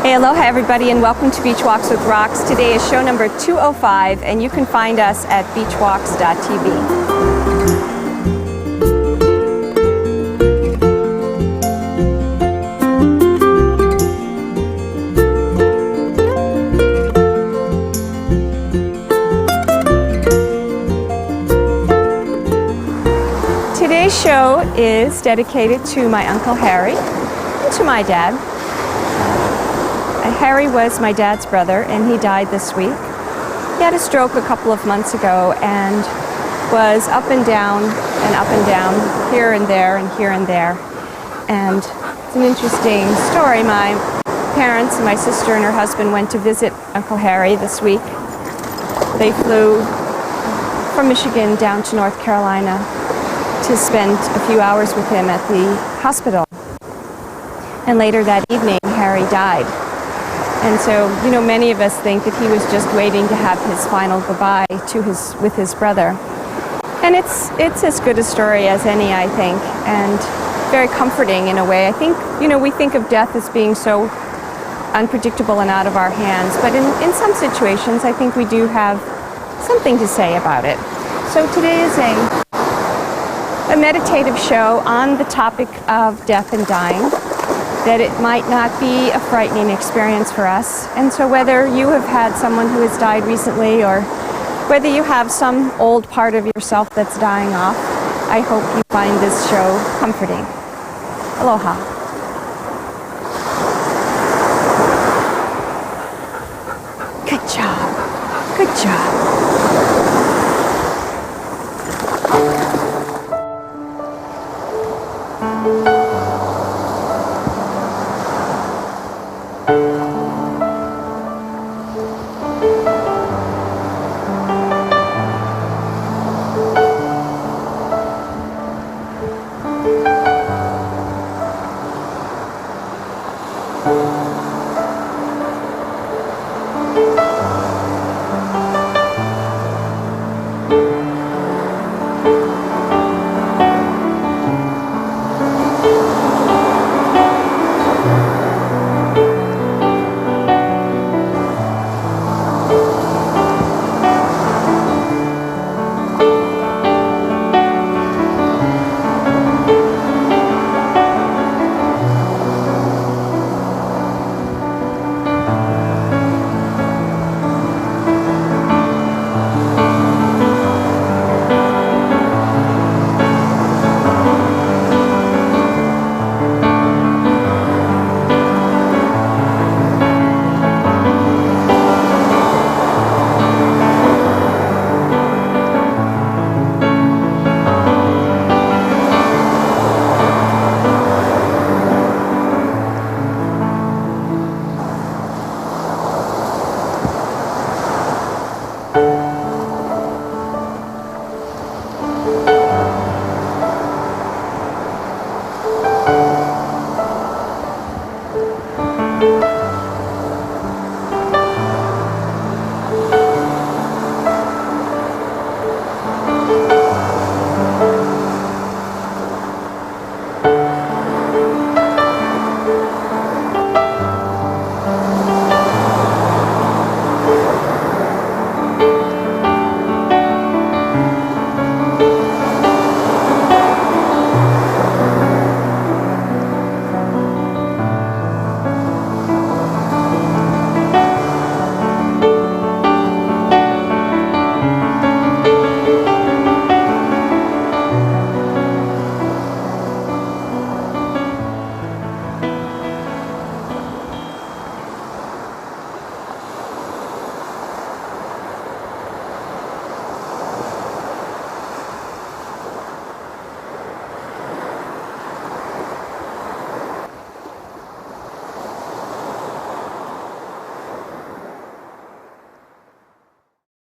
Hey, aloha everybody, and welcome to Beach Walks with Rocks. Today is show number 205, and you can find us at beachwalks.tv. Today's show is dedicated to my Uncle Harry and to my dad. Harry was my dad's brother, and he died this week. He had a stroke a couple of months ago and was up and down, here and there, and here and there. And it's an interesting story. My parents and my sister and her husband went to visit Uncle Harry this week. They flew from Michigan down to North Carolina to spend a few hours with him at the hospital. And later that evening, Harry died. And so, many of us think that he was just waiting to have his final goodbye with his brother. And it's as good a story as any, I think, and very comforting in a way. I think, we think of death as being so unpredictable and out of our hands, but in some situations, I think we do have something to say about it. So today is a meditative show on the topic of death and dying, that it might not be a frightening experience for us. And so whether you have had someone who has died recently or whether you have some old part of yourself that's dying off, I hope you find this show comforting. Aloha. Good job. Good job.